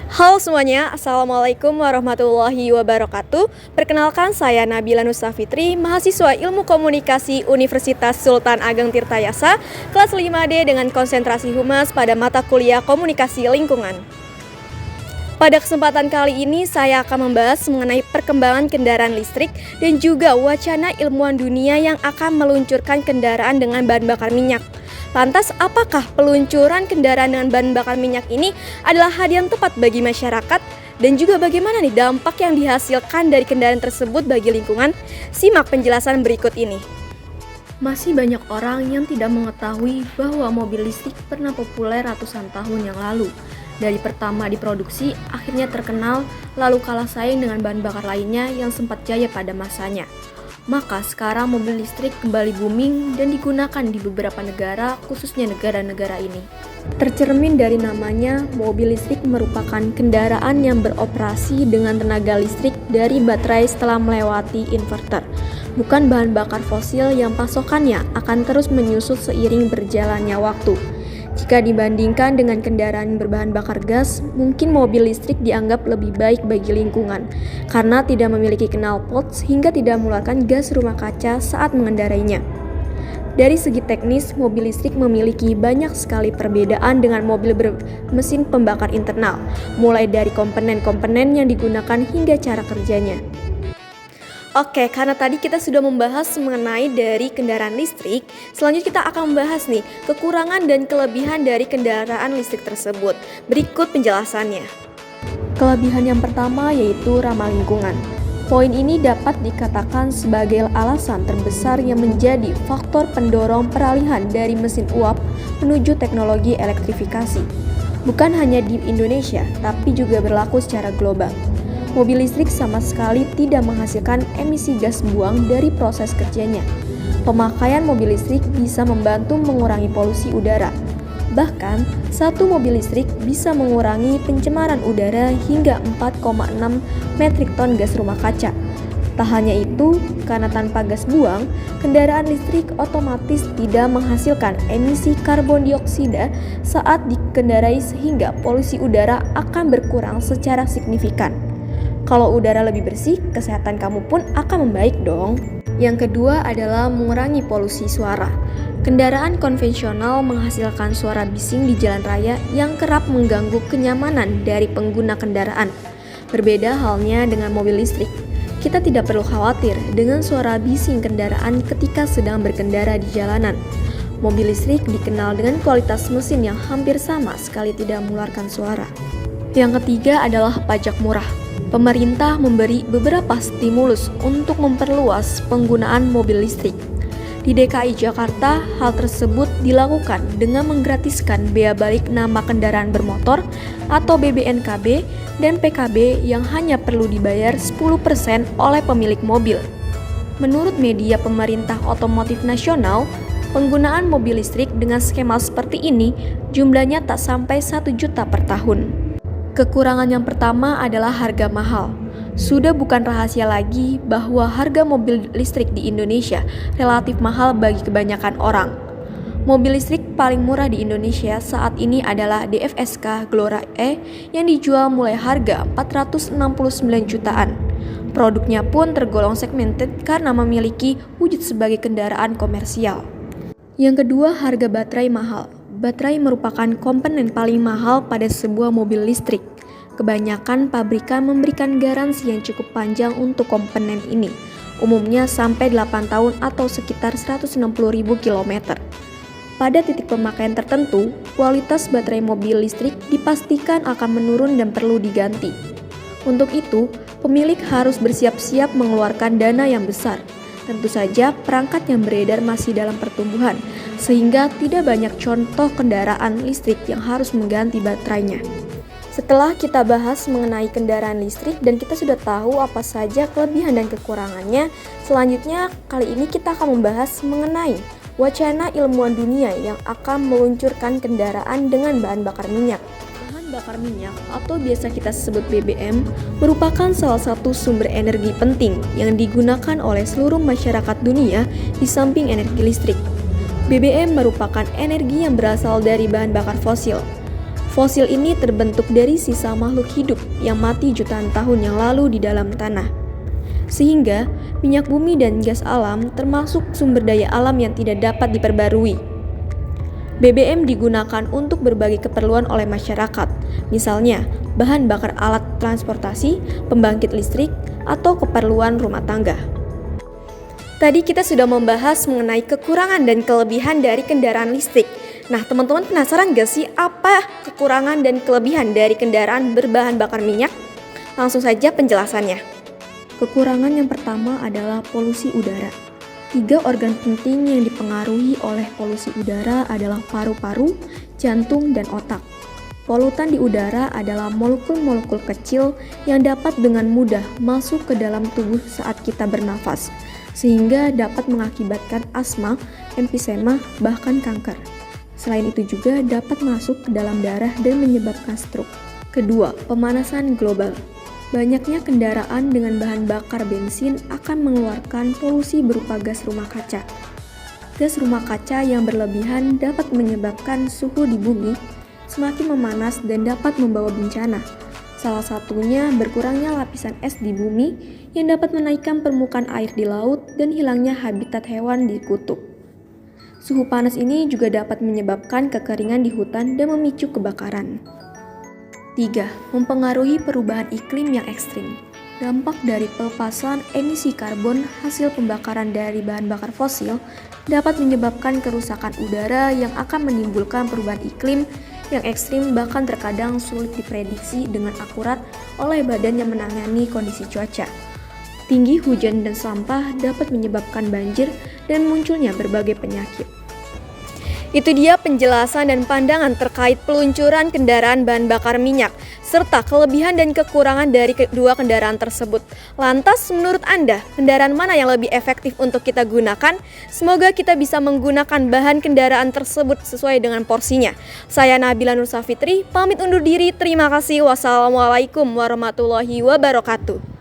Halo semuanya, Assalamualaikum warahmatullahi wabarakatuh. Perkenalkan saya Nabila Nusa Fitri, mahasiswa Ilmu Komunikasi Universitas Sultan Ageng Tirtayasa, kelas 5D dengan konsentrasi Humas pada mata kuliah Komunikasi Lingkungan. Pada kesempatan kali ini saya akan membahas mengenai perkembangan kendaraan listrik dan juga wacana ilmuwan dunia yang akan meluncurkan kendaraan dengan bahan bakar minyak. Lantas, apakah peluncuran kendaraan dengan bahan bakar minyak ini adalah hal yang tepat bagi masyarakat? Dan juga bagaimana nih dampak yang dihasilkan dari kendaraan tersebut bagi lingkungan? Simak penjelasan berikut ini. Masih banyak orang yang tidak mengetahui bahwa mobil listrik pernah populer ratusan tahun yang lalu. Dari pertama diproduksi, akhirnya terkenal, lalu kalah saing dengan bahan bakar lainnya yang sempat jaya pada masanya. Maka sekarang mobil listrik kembali booming dan digunakan di beberapa negara, khususnya negara-negara ini. Tercermin dari namanya, mobil listrik merupakan kendaraan yang beroperasi dengan tenaga listrik dari baterai setelah melewati inverter, bukan bahan bakar fosil yang pasokannya akan terus menyusut seiring berjalannya waktu. Jika dibandingkan dengan kendaraan berbahan bakar gas, mungkin mobil listrik dianggap lebih baik bagi lingkungan karena tidak memiliki knalpot sehingga tidak mengeluarkan gas rumah kaca saat mengendarainya. Dari segi teknis, mobil listrik memiliki banyak sekali perbedaan dengan mobil bermesin pembakar internal, mulai dari komponen-komponen yang digunakan hingga cara kerjanya. Oke, karena tadi kita sudah membahas mengenai dari kendaraan listrik, selanjutnya kita akan membahas nih kekurangan dan kelebihan dari kendaraan listrik tersebut. Berikut penjelasannya. Kelebihan yang pertama yaitu ramah lingkungan. Poin ini dapat dikatakan sebagai alasan terbesar yang menjadi faktor pendorong peralihan dari mesin uap menuju teknologi elektrifikasi. Bukan hanya di Indonesia, tapi juga berlaku secara global. Mobil listrik sama sekali tidak menghasilkan emisi gas buang dari proses kerjanya. Pemakaian mobil listrik bisa membantu mengurangi polusi udara. Bahkan, satu mobil listrik bisa mengurangi pencemaran udara hingga 4,6 metrik ton gas rumah kaca. Tak hanya itu, karena tanpa gas buang, kendaraan listrik otomatis tidak menghasilkan emisi karbon dioksida saat dikendarai sehingga polusi udara akan berkurang secara signifikan. Kalau udara lebih bersih, kesehatan kamu pun akan membaik dong. Yang kedua adalah mengurangi polusi suara. Kendaraan konvensional menghasilkan suara bising di jalan raya yang kerap mengganggu kenyamanan dari pengguna kendaraan. Berbeda halnya dengan mobil listrik. Kita tidak perlu khawatir dengan suara bising kendaraan ketika sedang berkendara di jalanan. Mobil listrik dikenal dengan kualitas mesin yang hampir sama sekali tidak mengeluarkan suara. Yang ketiga adalah pajak murah. Pemerintah memberi beberapa stimulus untuk memperluas penggunaan mobil listrik. Di DKI Jakarta, hal tersebut dilakukan dengan menggratiskan bea balik nama kendaraan bermotor atau BBNKB dan PKB yang hanya perlu dibayar 10% oleh pemilik mobil. Menurut media pemerintah otomotif nasional, penggunaan mobil listrik dengan skema seperti ini jumlahnya tak sampai 1 juta per tahun. Kekurangan yang pertama adalah harga mahal. Sudah bukan rahasia lagi bahwa harga mobil listrik di Indonesia relatif mahal bagi kebanyakan orang. Mobil listrik paling murah di Indonesia saat ini adalah DFSK Glora E yang dijual mulai harga 469 jutaan. Produknya pun tergolong segmented karena memiliki wujud sebagai kendaraan komersial. Yang kedua, harga baterai mahal. Baterai merupakan komponen paling mahal pada sebuah mobil listrik. Kebanyakan pabrikan memberikan garansi yang cukup panjang untuk komponen ini, umumnya sampai 8 tahun atau sekitar 160.000 km. Pada titik pemakaian tertentu, kualitas baterai mobil listrik dipastikan akan menurun dan perlu diganti. Untuk itu, pemilik harus bersiap-siap mengeluarkan dana yang besar. Tentu saja perangkat yang beredar masih dalam pertumbuhan, sehingga tidak banyak contoh kendaraan listrik yang harus mengganti baterainya. Setelah kita bahas mengenai kendaraan listrik dan kita sudah tahu apa saja kelebihan dan kekurangannya, selanjutnya kali ini kita akan membahas mengenai wacana ilmuwan dunia yang akan meluncurkan kendaraan dengan bahan bakar minyak. Bahan bakar minyak atau biasa kita sebut BBM merupakan salah satu sumber energi penting yang digunakan oleh seluruh masyarakat dunia di samping energi listrik. BBM merupakan energi yang berasal dari bahan bakar fosil. Fosil ini terbentuk dari sisa makhluk hidup yang mati jutaan tahun yang lalu di dalam tanah. Sehingga minyak bumi dan gas alam termasuk sumber daya alam yang tidak dapat diperbarui. BBM digunakan untuk berbagai keperluan oleh masyarakat, misalnya bahan bakar alat transportasi, pembangkit listrik, atau keperluan rumah tangga. Tadi kita sudah membahas mengenai kekurangan dan kelebihan dari kendaraan listrik. Nah, teman-teman penasaran gak sih apa kekurangan dan kelebihan dari kendaraan berbahan bakar minyak? Langsung saja penjelasannya. Kekurangan yang pertama adalah polusi udara. 3 organ penting yang dipengaruhi oleh polusi udara adalah paru-paru, jantung, dan otak. Polutan di udara adalah molekul-molekul kecil yang dapat dengan mudah masuk ke dalam tubuh saat kita bernafas, sehingga dapat mengakibatkan asma, emfisema, bahkan kanker. Selain itu juga dapat masuk ke dalam darah dan menyebabkan stroke. Kedua, pemanasan global. Banyaknya kendaraan dengan bahan bakar bensin akan mengeluarkan polusi berupa gas rumah kaca. Gas rumah kaca yang berlebihan dapat menyebabkan suhu di bumi semakin memanas dan dapat membawa bencana. Salah satunya berkurangnya lapisan es di bumi yang dapat menaikkan permukaan air di laut dan hilangnya habitat hewan di kutub. Suhu panas ini juga dapat menyebabkan kekeringan di hutan dan memicu kebakaran. 3. Mempengaruhi perubahan iklim yang ekstrim. Dampak dari pelepasan emisi karbon hasil pembakaran dari bahan bakar fosil dapat menyebabkan kerusakan udara yang akan menimbulkan perubahan iklim yang ekstrim, bahkan terkadang sulit diprediksi dengan akurat oleh badan yang menangani kondisi cuaca. Tinggi hujan dan sampah dapat menyebabkan banjir dan munculnya berbagai penyakit. Itu dia penjelasan dan pandangan terkait peluncuran kendaraan bahan bakar minyak, serta kelebihan dan kekurangan dari kedua kendaraan tersebut. Lantas, menurut Anda, kendaraan mana yang lebih efektif untuk kita gunakan? Semoga kita bisa menggunakan bahan kendaraan tersebut sesuai dengan porsinya. Saya Nabila Nur Safitri, pamit undur diri. Terima kasih. Wassalamualaikum warahmatullahi wabarakatuh.